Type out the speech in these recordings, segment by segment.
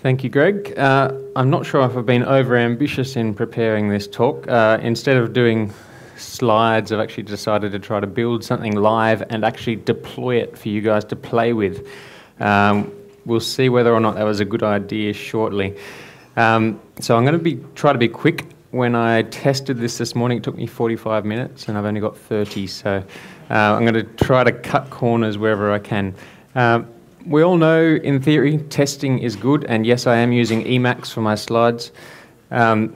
Thank you, Greg. I'm not sure if I've been over-ambitious in preparing this talk. Instead of doing slides, I've actually decided to try to build something live and actually deploy it for you guys to play with. We'll see whether or not that was a good idea shortly. So I'm going to try to be quick. When I tested this morning, it took me 45 minutes and I've only got 30, so I'm going to try to cut corners wherever I can. We all know, in theory, testing is good, and yes, I am using Emacs for my slides. In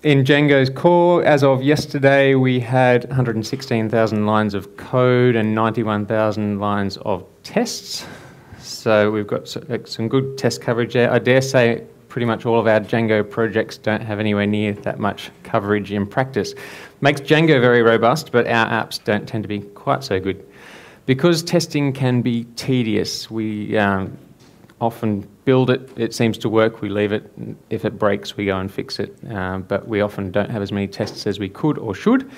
Django's core, as of yesterday, we had 116,000 lines of code and 91,000 lines of tests. So we've got some good test coverage there. I dare say pretty much all of our Django projects don't have anywhere near that much coverage in practice. Makes Django very robust, but our apps don't tend to be quite so good. Because testing can be tedious, we often build it, it seems to work, we leave it. If it breaks, we go and fix it. But we often don't have as many tests as we could or should.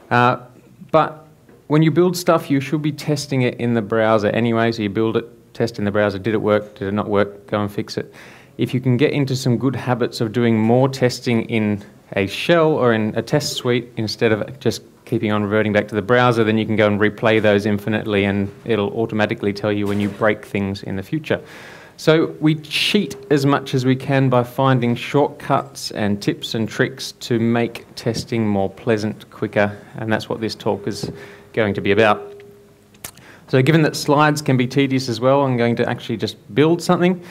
But when you build stuff, you should be testing it in the browser anyway. So you build it, test in the browser, did it work, did it not work, go and fix it. If you can get into some good habits of doing more testing in a shell or in a test suite instead of just keeping on reverting back to the browser, then you can go and replay those infinitely and it'll automatically tell you when you break things in the future. So we cheat as much as we can by finding shortcuts and tips and tricks to make testing more pleasant, quicker, and that's what this talk is going to be about. So given that slides can be tedious as well, I'm going to actually just build something.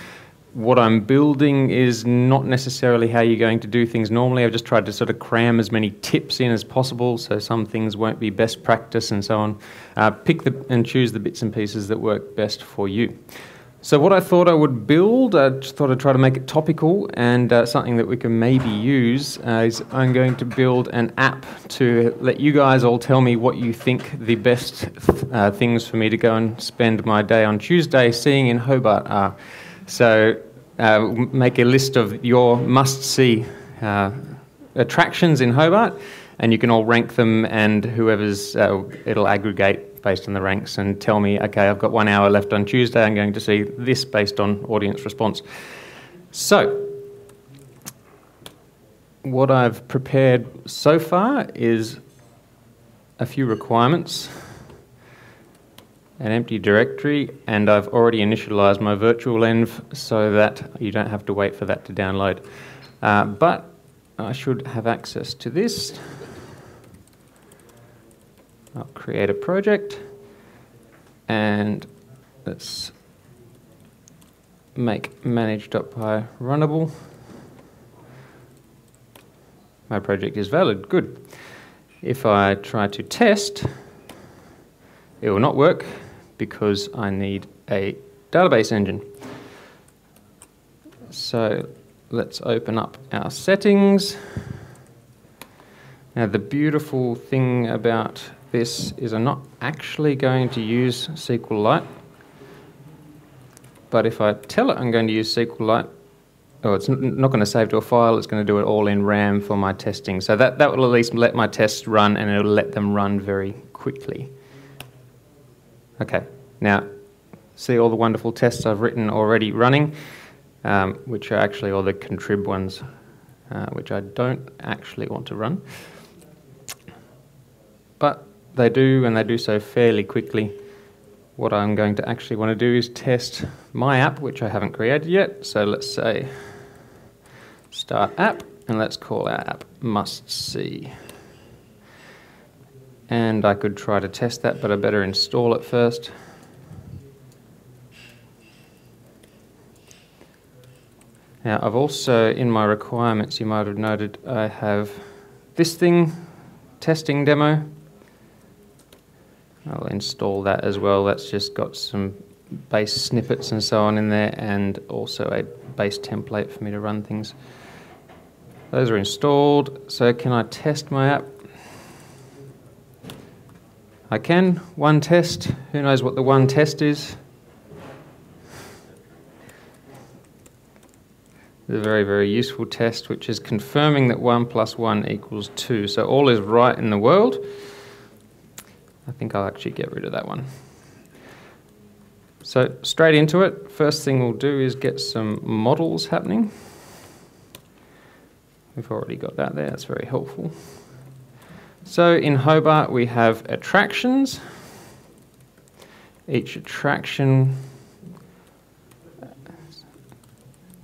What I'm building is not necessarily how you're going to do things normally. I've just tried to sort of cram as many tips in as possible, so some things won't be best practice and so on. Pick and choose the bits and pieces that work best for you. So what I thought I would build, I just thought I'd try to make it topical and something that we can maybe use is I'm going to build an app to let you guys all tell me what you think the best things for me to go and spend my day on Tuesday seeing in Hobart are. So make a list of your must-see attractions in Hobart, and you can all rank them, and whoever's, it'll aggregate based on the ranks and tell me, okay, I've got 1 hour left on Tuesday, I'm going to see this based on audience response. So, what I've prepared so far is a few requirements, an empty directory, and I've already initialized my virtual env so that you don't have to wait for that to download. But I should have access to this. I'll create a project and let's make manage.py runnable. My project is valid, good. If I try to test, it will not work because I need a database engine. So let's open up our settings. Now the beautiful thing about this is I'm not actually going to use SQLite, but if I tell it I'm going to use SQLite, it's not going to save to a file, it's going to do it all in RAM for my testing. So that will at least let my tests run, and it'll let them run very quickly. Okay, now see all the wonderful tests I've written already running, which are actually all the contrib ones, which I don't actually want to run. But they do, and they do so fairly quickly. What I'm going to actually want to do is test my app, which I haven't created yet. So let's say start app, and let's call our app must see. And I could try to test that, but I better install it first. Now I've also, in my requirements, you might have noted, I have this thing, testing demo. I'll install that as well. That's just got some base snippets and so on in there, and also a base template for me to run things. Those are installed. So can I test my app? I can. One test. Who knows what the one test is? It's a very, very useful test, which is confirming that 1 + 1 = 2. So all is right in the world. I think I'll actually get rid of that one. So straight into it, first thing we'll do is get some models happening. We've already got that there, that's very helpful. So in Hobart we have attractions. Each attraction...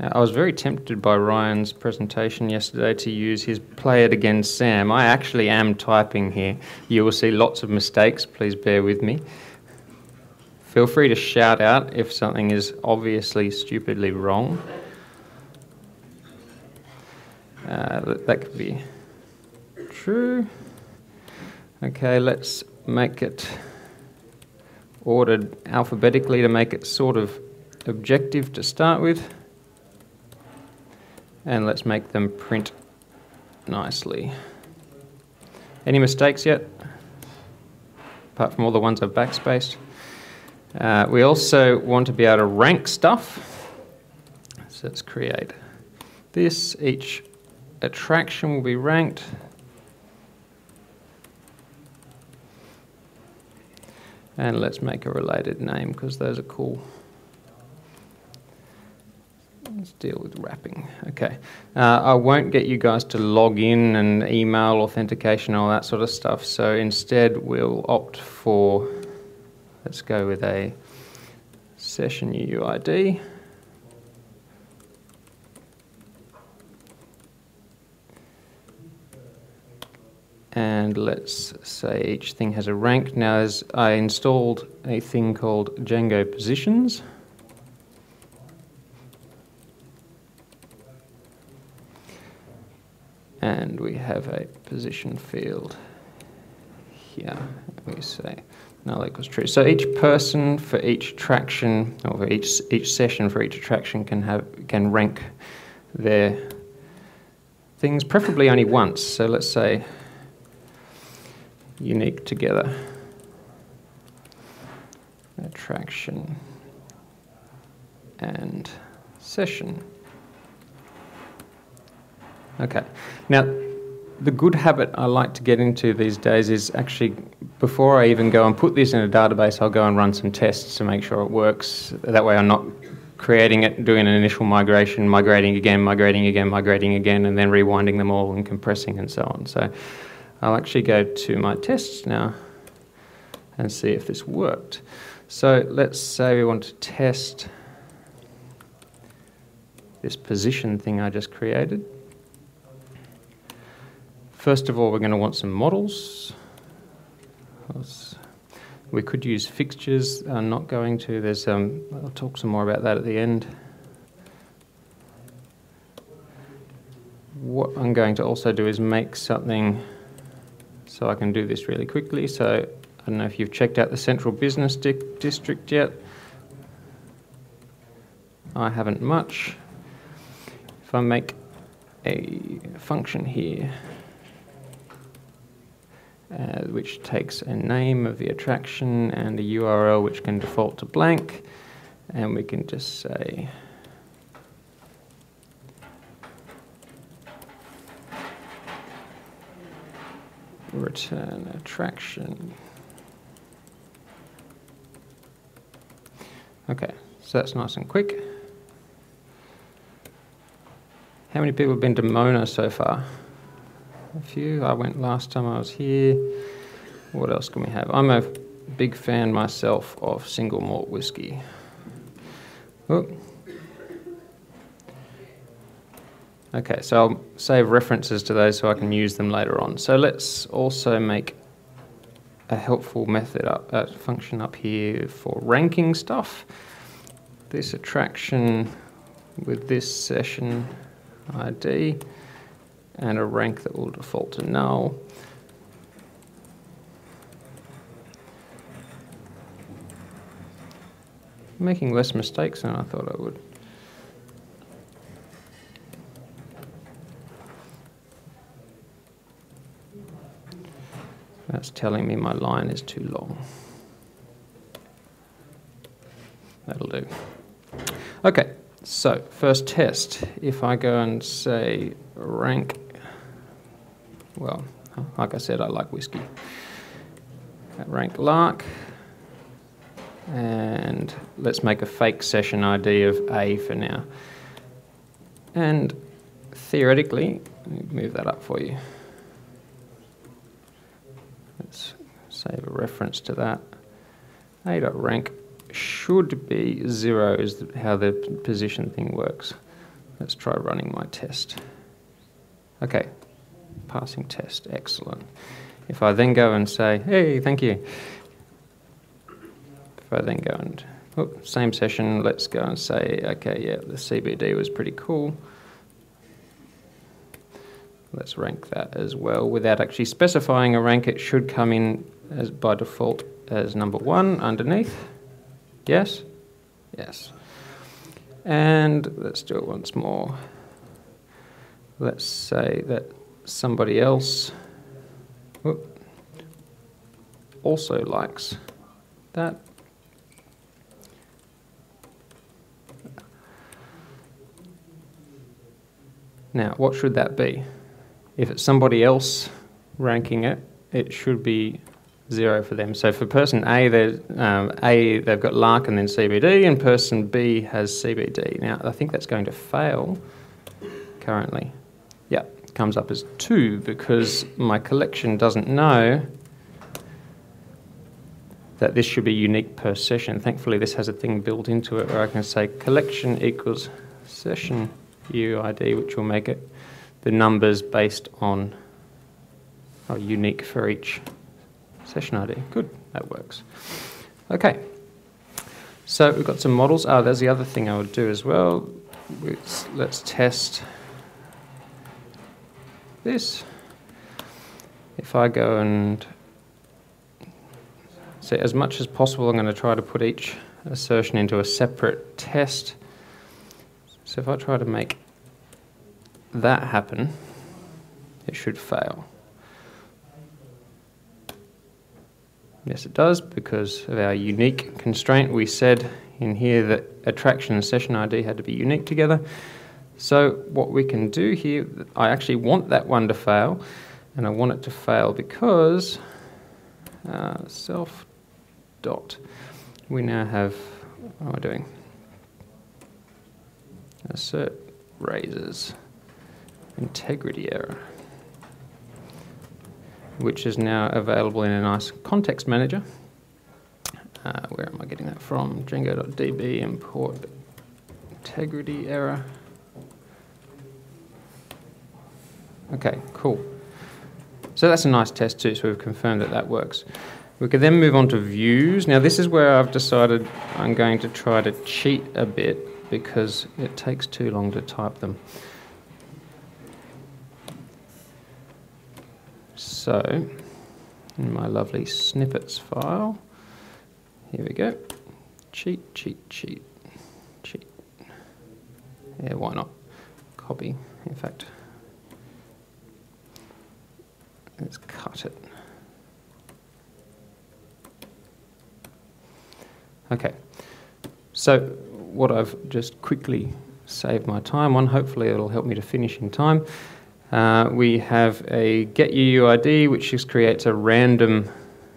Now, I was very tempted by Ryan's presentation yesterday to use his play it again Sam. I actually am typing here. You will see lots of mistakes, please bear with me. Feel free to shout out if something is obviously stupidly wrong. That could be true. Okay, let's make it ordered alphabetically to make it sort of objective to start with. And let's make them print nicely. Any mistakes yet? Apart from all the ones I've backspaced. We also want to be able to rank stuff. So let's create this. Each attraction will be ranked. And let's make a related name because those are cool. Let's deal with wrapping. Okay. I won't get you guys to log in and email authentication and all that sort of stuff. So instead we'll opt for, let's go with a session UUID. And let's say each thing has a rank. Now as I installed a thing called Django positions. And we have a position field here. We say null equals true. So each person for each attraction, or for each session for each attraction can rank their things, preferably only once. So let's say unique together attraction and session. Okay. Now, the good habit I like to get into these days is actually, before I even go and put this in a database, I'll go and run some tests to make sure it works. That way I'm not creating it, doing an initial migration, migrating again, and then rewinding them all and compressing and so on. So I'll actually go to my tests now and see if this worked. So let's say we want to test this position thing I just created. First of all, we're going to want some models. We could use fixtures. I'm not going to. I'll talk some more about that at the end. What I'm going to also do is make something so I can do this really quickly. So I don't know if you've checked out the central business district yet. I haven't much. If I make a function here, which takes a name of the attraction and a URL which can default to blank, and we can just say return attraction. Okay, so that's nice and quick. How many people have been to Mona so far? A few. I went last time I was here. What else can we have? I'm a big fan myself of single malt whiskey. Oh. Okay, so I'll save references to those so I can use them later on. So let's also make a helpful method function up here for ranking stuff. This attraction with this session ID. And a rank that will default to null. I'm making less mistakes than I thought I would. That's telling me my line is too long. That'll do. Okay, so first test. If I go and say rank, well, like I said, I like whiskey. Rank lark. And let's make a fake session ID of A for now. And theoretically, let me move that up for you. Let's save a reference to that. A.rank should be 0 is how the position thing works. Let's try running my test. Okay, passing test, excellent. If I then go and say, hey, thank you. If I then go and, same session, let's go and say, okay, yeah, the CBD was pretty cool. Let's rank that as well. Without actually specifying a rank, it should come in as by default as number 1 underneath. Yes? Yes. And let's do it once more. Let's say that somebody else also likes that. Now, what should that be? If it's somebody else ranking it, it should be 0 for them. So for person A, they've got Lark and then CBD, and person B has CBD. Now, I think that's going to fail currently. Yeah, it comes up as 2 because my collection doesn't know that this should be unique per session. Thankfully, this has a thing built into it where I can say collection equals session UID, which will make it the numbers based on unique for each session ID. Good, that works. Okay, so we've got some models. There's the other thing I would do as well. Let's test this. If I go and say as much as possible, I'm going to try to put each assertion into a separate test. So if I try to make that happen, it should fail. Yes, it does, because of our unique constraint. We said in here that attraction and session ID had to be unique together. So what we can do here, I actually want that one to fail, and I want it to fail because self dot, we now have, what am I doing? Assert raises integrity error, which is now available in a nice context manager. Where am I getting that from? Django.db import integrity error. Okay, cool. So that's a nice test too, so we've confirmed that that works. We can then move on to views. Now this is where I've decided I'm going to try to cheat a bit because it takes too long to type them. So, in my lovely snippets file, here we go. Cheat, cheat, cheat, cheat. Yeah, why not? Copy, in fact. Let's cut it. Okay, so what I've just quickly saved my time on, hopefully it'll help me to finish in time. We have a getUUID, which just creates a random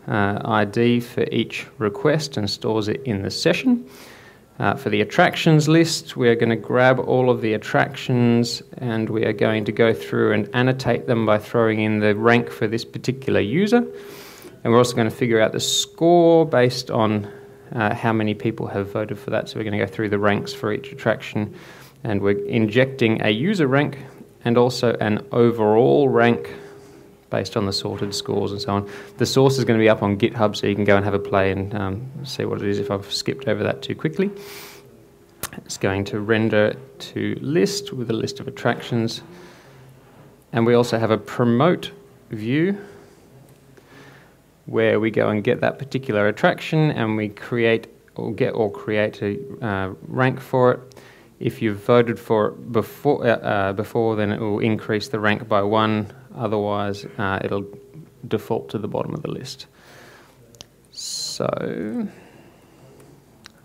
ID for each request and stores it in the session. For the attractions list, we're going to grab all of the attractions and we are going to go through and annotate them by throwing in the rank for this particular user. And we're also going to figure out the score based on how many people have voted for that. So we're going to go through the ranks for each attraction, and we're injecting a user rank and also an overall rank based on the sorted scores and so on. The source is going to be up on GitHub, so you can go and have a play and see what it is if I've skipped over that too quickly. It's going to render to list with a list of attractions. And we also have a promote view where we go and get that particular attraction and we create a rank for it. If you've voted for it before, then it will increase the rank by 1. Otherwise, it'll default to the bottom of the list. So,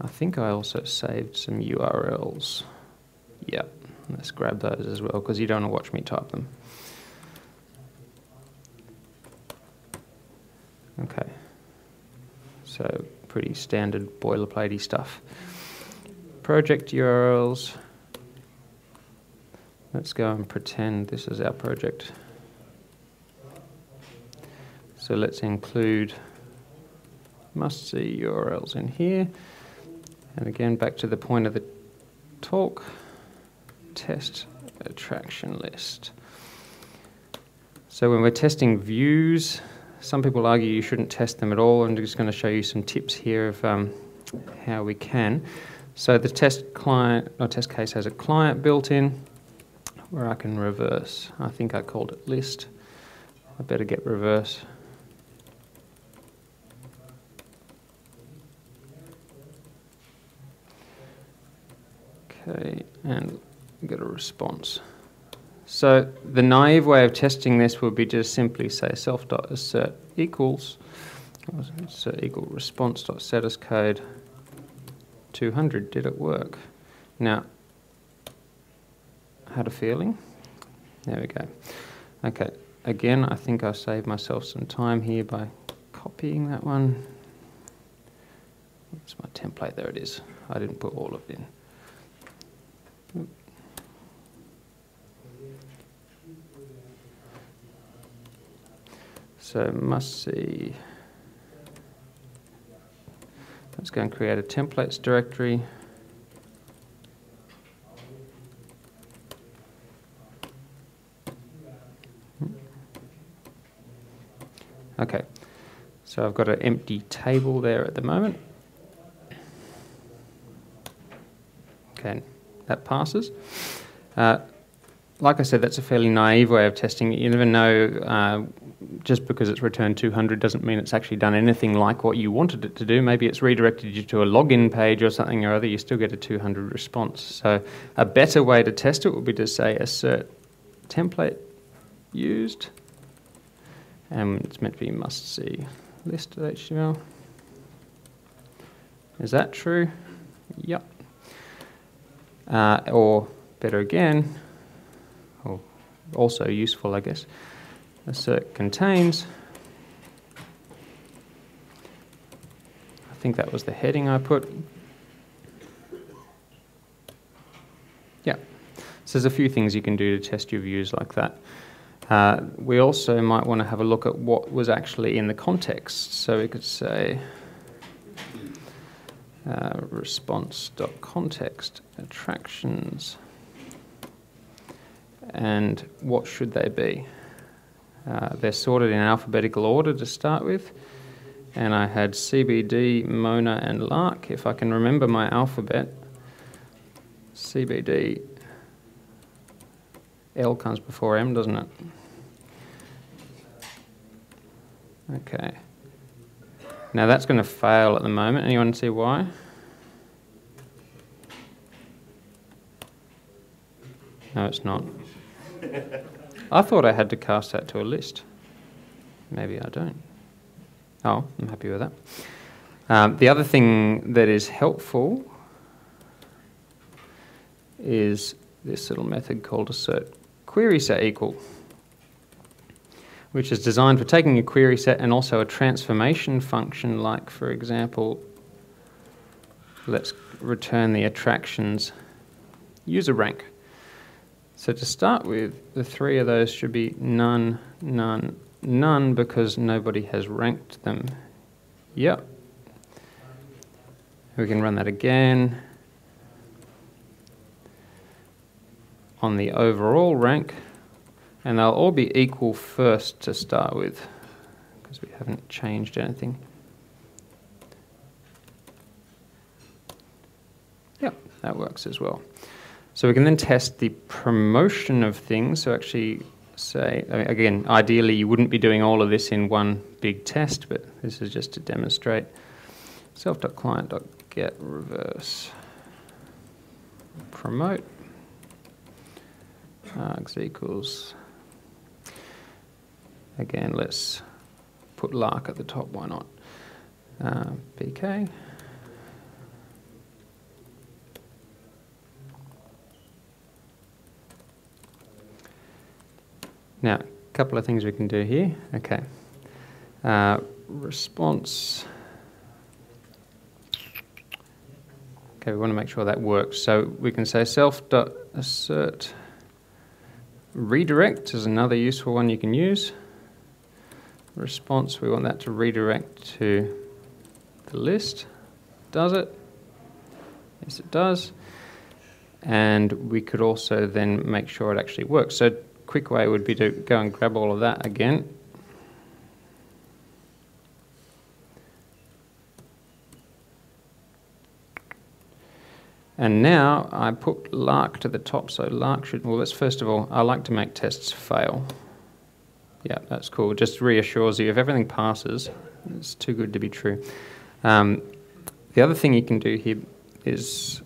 I think I also saved some URLs. Yep, let's grab those as well, because you don't want to watch me type them. Okay, so pretty standard boilerplatey stuff. Project URLs. Let's go and pretend this is our project. So let's include must-see URLs in here. And again, back to the point of the talk, test attraction list. So when we're testing views, some people argue you shouldn't test them at all. I'm just going to show you some tips here of how we can. So the test case has a client built in where I can reverse. I think I called it list. I better get reverse. Okay, and get a response. So the naive way of testing this would be just simply say self.assert equals assert equal response.status code 200. Did it work? Now, I had a feeling. There we go. Okay, again, I think I saved myself some time here by copying that one. What's my template? There it is. I didn't put all of it in. So must see. Let's go and create a templates directory. Okay, so I've got an empty table there at the moment. Okay, that passes. Like I said, that's a fairly naive way of testing it. You never know, just because it's returned 200 doesn't mean it's actually done anything like what you wanted it to do. Maybe it's redirected you to a login page or something or other. You still get a 200 response. So a better way to test it would be to say assert template used. And it's meant to be must see list of HTML. Is that true? Yep. Or better again, or also useful, I guess, assert contains. I think that was the heading I put. Yeah. So there's a few things you can do to test your views like that. We also might want to have a look at what was actually in the context. So we could say response.context attractions, and what should they be? They're sorted in alphabetical order to start with, and I had CBD, Mona, and Lark. If I can remember my alphabet, CBD, L comes before M, doesn't it? Okay. Now that's going to fail at the moment. Anyone see why? No, it's not. I thought I had to cast that to a list. Maybe I don't. Oh, I'm happy with that. The other thing that is helpful is this little method called assert query set equal, which is designed for taking a query set and also a transformation function, like, for example, let's return the attractions user rank. So to start with, the three of those should be none, none, none, because nobody has ranked them. Yep. We can run that again. On the overall rank, and they'll all be equal first to start with, because we haven't changed anything. Yep, that works as well. So we can then test the promotion of things. So actually say, again, ideally you wouldn't be doing all of this in one big test, but this is just to demonstrate. Self.client.get reverse promote args equals, again, let's put Lark at the top, why not? PK. Now, a couple of things we can do here. Okay. Response Okay, we want to make sure that works. So we can say self.assert redirect is another useful one you can use. Response, we want that to redirect to the list. Does it? Yes, it does. And we could also then make sure it actually works. So quick way would be to go and grab all of that again. And now I put Lark to the top, so Lark should, well, let's first of all, I like to make tests fail. Yeah, that's cool. Just reassures you if everything passes, it's too good to be true. The other thing you can do here is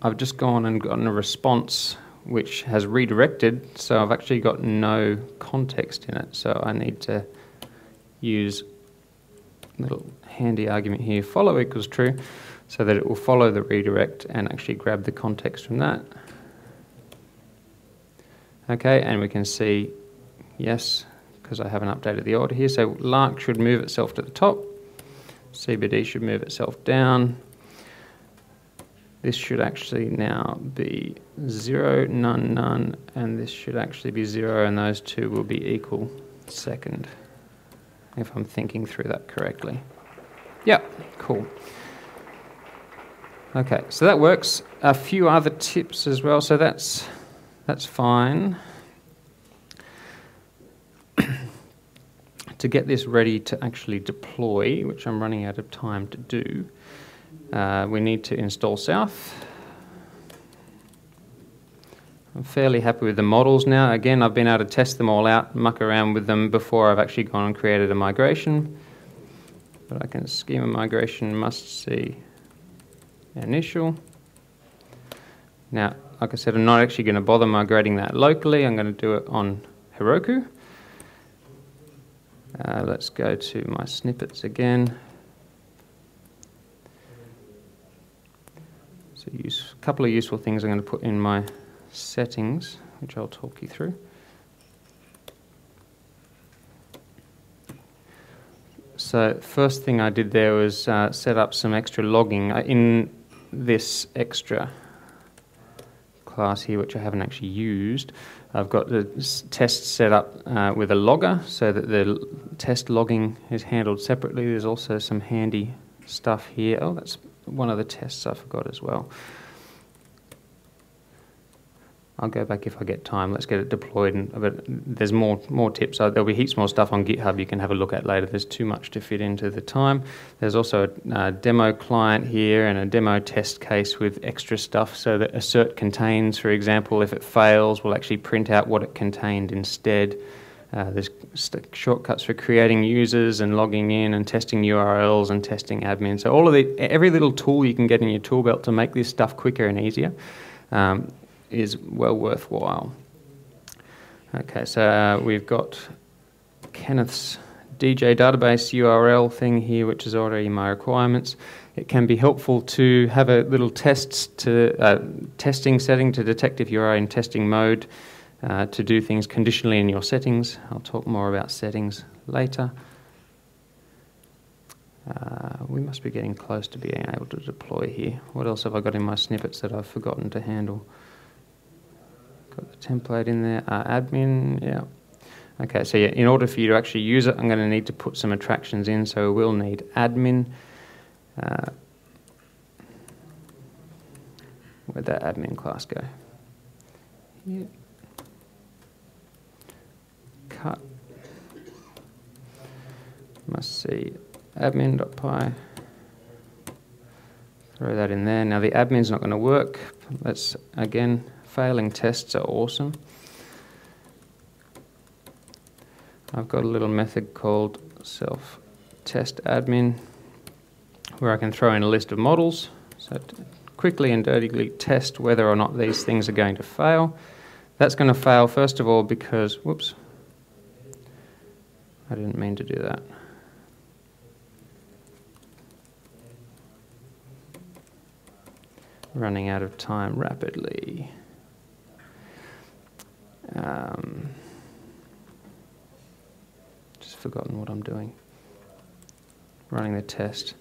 I've just gone and gotten a response which has redirected, so I've actually got no context in it. So I need to use a little handy argument here, follow equals true, so that it will follow the redirect and actually grab the context from that. Okay, and we can see, yes, because I haven't updated the order here, so Lark should move itself to the top, CBD should move itself down. This should actually now be 0, none, none, and this should actually be 0, and those two will be equal second, if I'm thinking through that correctly. Yeah, cool. Okay, so that works. A few other tips as well, so that's fine. To get this ready to actually deploy, which I'm running out of time to do, we need to install South. I'm fairly happy with the models now. Again, I've been able to test them all out, muck around with them before I've actually gone and created a migration. But I can schema migration must see initial. Now, like I said, I'm not actually going to bother migrating that locally. I'm going to do it on Heroku. Let's go to my snippets again. So a couple of useful things I'm going to put in my settings, which I'll talk you through. So first thing I did there was set up some extra logging in this extra class here, which I haven't actually used. I've got the test set up with a logger so that the test logging is handled separately. There's also some handy stuff here. Oh, that's one of the tests I forgot as well. I'll go back if I get time. Let's get it deployed. But there's more tips. There'll be heaps more stuff on GitHub you can have a look at later. There's too much to fit into the time. There's also a demo client here and a demo test case with extra stuff so that assert contains, for example, if it fails, will actually print out what it contained instead. There's shortcuts for creating users and logging in and testing URLs and testing admin. So every little tool you can get in your tool belt to make this stuff quicker and easier is well worthwhile. Okay, so we've got Kenneth's DJ database URL thing here, which is already my requirements. It can be helpful to have a little testing setting to detect if you are in testing mode, to do things conditionally in your settings. I'll talk more about settings later. We must be getting close to being able to deploy here. What else have I got in my snippets that I've forgotten to handle? Got the template in there, admin, yeah. Okay, so yeah, in order for you to actually use it, I'm going to need to put some attractions in, so we'll need admin. Where'd that admin class go? Yeah. Cut. Must see admin.py. Throw that in there. Now the admin's not going to work. Let's, again, failing tests are awesome. I've got a little method called self-test-admin where I can throw in a list of models. So to quickly and dirtily test whether or not these things are going to fail. That's going to fail, first of all, because, whoops, I didn't mean to do that. Running out of time rapidly. Just forgotten what I'm doing. Running the test.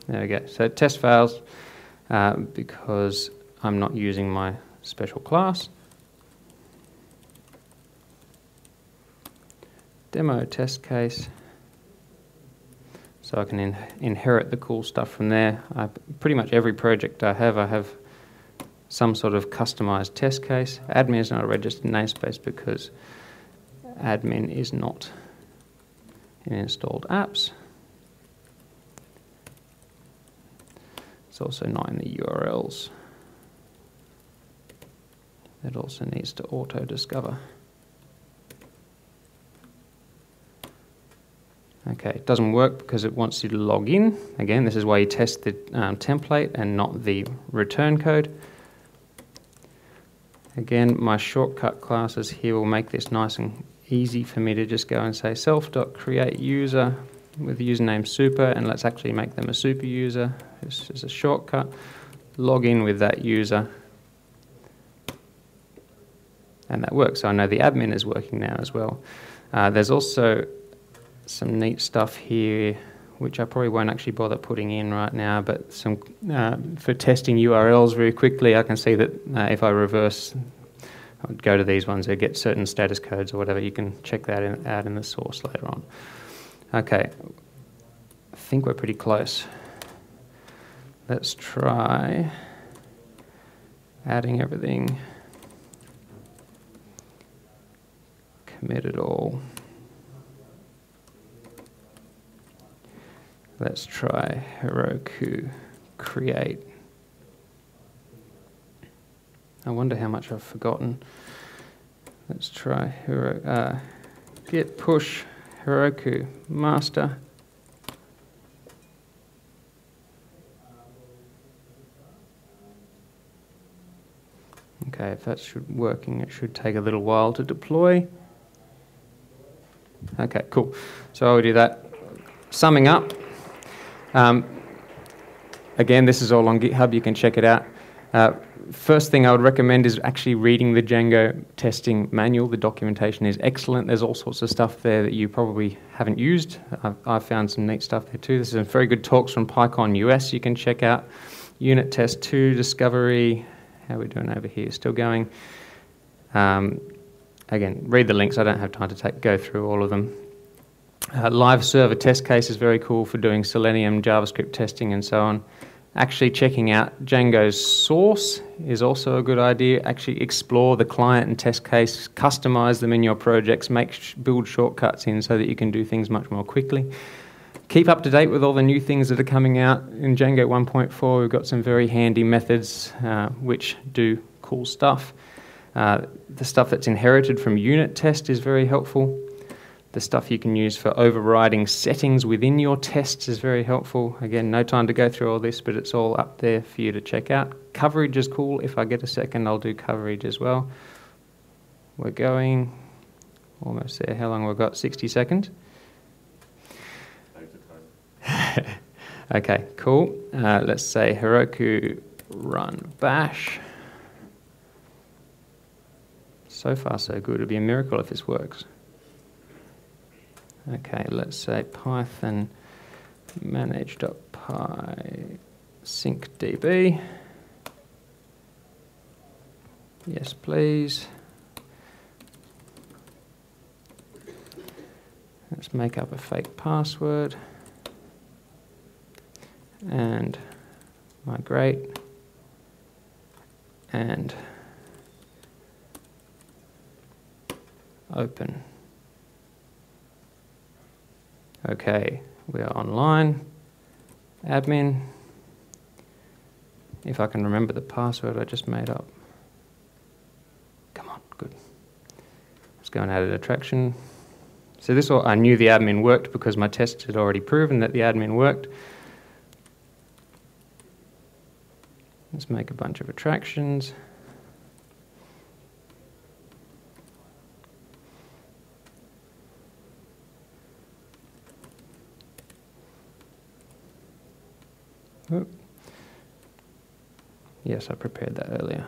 There we go. So test fails. because I'm not using my special class. Demo test case. So I can inherit the cool stuff from there. Pretty much every project I have some sort of customized test case. Admin is not a registered namespace because admin is not in installed apps. It's also not in the URLs. It also needs to auto-discover. Okay, it doesn't work because it wants you to log in. Again, this is why you test the template and not the return code. Again, my shortcut classes here will make this nice and easy for me to just go and say self.createUser with the username super, and let's actually make them a super user. This is a shortcut. Log in with that user. And that works. So I know the admin is working now as well. There's also some neat stuff here, which I probably won't actually bother putting in right now, but some for testing URLs very quickly, I can see that if I reverse, I would go to these ones, they get certain status codes or whatever. You can check that out in the source later on. Okay, I think we're pretty close. Let's try adding everything. Commit it all. Let's try Heroku create. I wonder how much I've forgotten. Let's try git push Heroku master. Okay, if that's working, it should take a little while to deploy. Okay, cool. So I'll do that. Summing up. Again, this is all on GitHub. You can check it out. First thing I would recommend is actually reading the Django testing manual. The documentation is excellent. There's all sorts of stuff there that you probably haven't used. I've found some neat stuff there too. This is some very good talks from PyCon US you can check out. Unit test 2, discovery. How are we doing over here? Still going. Again, read the links. I don't have time to go through all of them. Live server test case is very cool for doing Selenium, JavaScript testing and so on. Actually checking out Django's source is also a good idea. Actually explore the client and test case, customize them in your projects, build shortcuts in so that you can do things much more quickly. Keep up to date with all the new things that are coming out. In Django 1.4, we've got some very handy methods which do cool stuff. The stuff that's inherited from unit test is very helpful. The stuff you can use for overriding settings within your tests is very helpful. Again, no time to go through all this, but it's all up there for you to check out. Coverage is cool. If I get a second, I'll do coverage as well. We're going almost there. How long have we got? 60 seconds? Okay, cool. Let's say Heroku run bash. So far, so good. It'd be a miracle if this works. Okay, let's say Python manage.py syncdb. Yes, please. Let's make up a fake password and migrate and open. Okay, we are online. Admin. If I can remember the password I just made up. Come on, good. Let's go and add an attraction. So this I knew the admin worked because my test had already proven that the admin worked. Let's make a bunch of attractions. Oh. Yes, I prepared that earlier.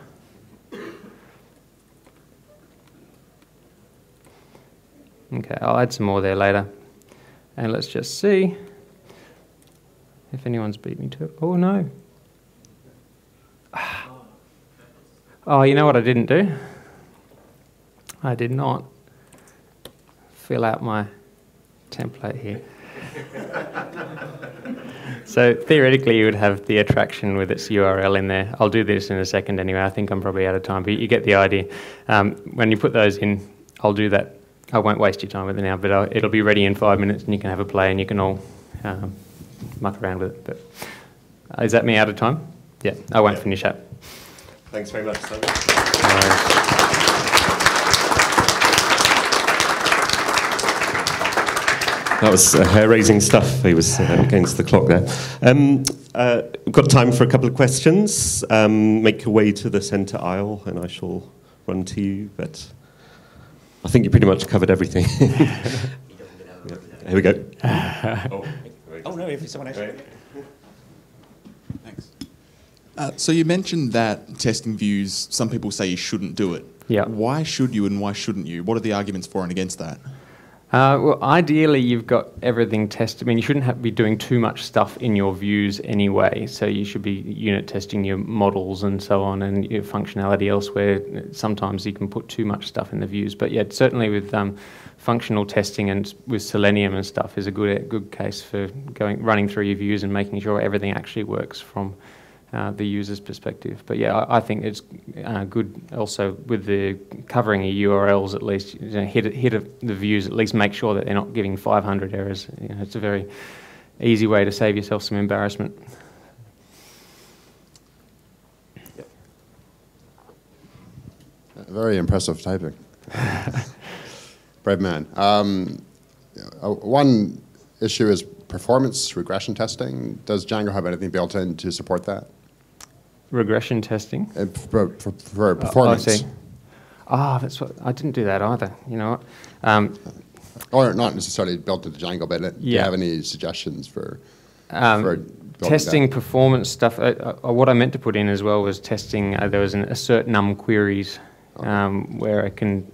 Okay, I'll add some more there later. And let's just see if anyone's beat me to it. Oh no. Oh, you know what I didn't do? I did not fill out my template here. So theoretically you would have the attraction with its URL in there. I'll do this in a second anyway. I think I'm probably out of time, but you get the idea. When you put those in, I'll do that. I won't waste your time with it now, but it'll be ready in 5 minutes and you can have a play and you can all muck around with it. But is that me out of time? Yeah, I won't finish up. Thanks very much, Simon. That was hair-raising stuff. He was against the clock there. We've got time for a couple of questions. Make your way to the centre aisle and I shall run to you, but I think you pretty much covered everything. Here we go. Oh no, if someone else. Thanks. So you mentioned that testing views, some people say you shouldn't do it. Yeah. Why should you and why shouldn't you? What are the arguments for and against that? Well, ideally, you've got everything tested. I mean, you shouldn't be doing too much stuff in your views anyway. So you should be unit testing your models and so on, and your functionality elsewhere. Sometimes you can put too much stuff in the views, but yeah, certainly with functional testing and with Selenium and stuff is a good case for running through your views and making sure everything actually works from the user's perspective. But yeah, I think it's good also with the covering your URLs at least, hit the views, at least make sure that they're not giving 500 errors. It's a very easy way to save yourself some embarrassment. Very impressive typing. Brave man. One issue is performance regression testing. Does Django have anything built in to support that? Regression testing? For performance. I see. That's what I didn't do that either. You know what? Or not necessarily built into Django, but do you have any suggestions for testing that? Performance stuff? What I meant to put in as well was testing. There was an assert num queries where I can.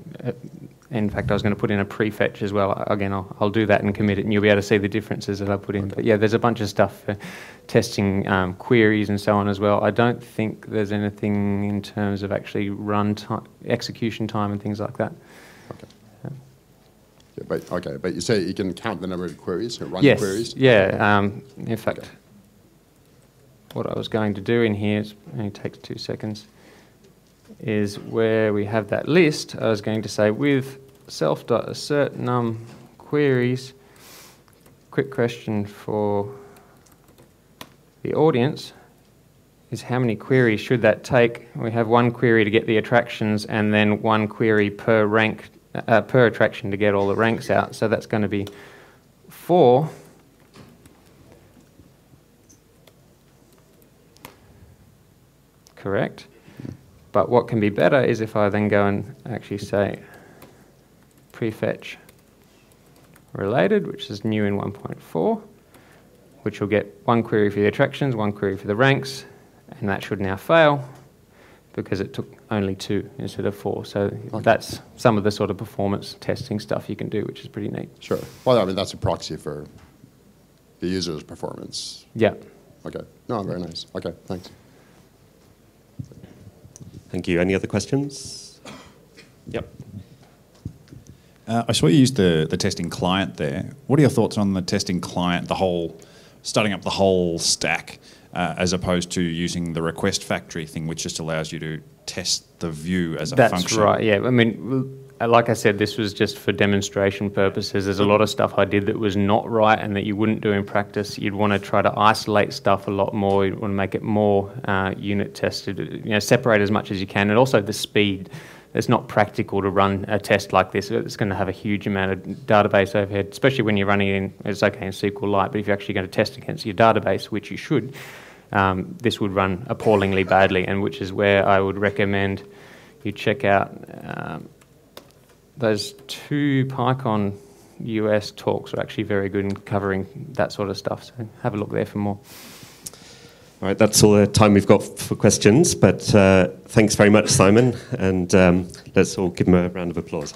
In fact, I was going to put in a prefetch as well. Again, I'll do that and commit it, and you'll be able to see the differences that I put in. But yeah, there's a bunch of stuff for testing queries and so on as well. I don't think there's anything in terms of actually run time, execution time, and things like that. Okay. But you say you can count the number of queries or run queries? Yeah. In fact, what I was going to do in here only takes 2 seconds. Is where we have that list, I was going to say with self.assert num queries, quick question for the audience is how many queries should that take? We have one query to get the attractions and then one query per rank, per attraction to get all the ranks out. So that's going to be 4. Correct. But what can be better is if I then go and actually say prefetch related, which is new in 1.4, which will get one query for the attractions, one query for the ranks, and that should now fail because it took only 2 instead of 4. So that's some of the sort of performance testing stuff you can do, which is pretty neat. Sure. Well, I mean, that's a proxy for the user's performance. Yeah. Okay. No, very nice. Okay, thanks. Thank you. Any other questions? Yep. I saw you used the testing client there. What are your thoughts on the testing client, starting up the whole stack, as opposed to using the request factory thing, which just allows you to test the view as a function? That's right, yeah. I mean, like I said, this was just for demonstration purposes. There's a lot of stuff I did that was not right and that you wouldn't do in practice. You'd want to try to isolate stuff a lot more. You'd want to make it more unit tested, separate as much as you can. And also the speed. It's not practical to run a test like this. It's going to have a huge amount of database overhead, especially when you're running in, it's okay in SQLite, but if you're actually going to test against your database, which you should, this would run appallingly badly, and which is where I would recommend you check out those 2 PyCon US talks are actually very good in covering that sort of stuff, so have a look there for more. All right, that's all the time we've got for questions, but thanks very much, Simon, and let's all give him a round of applause.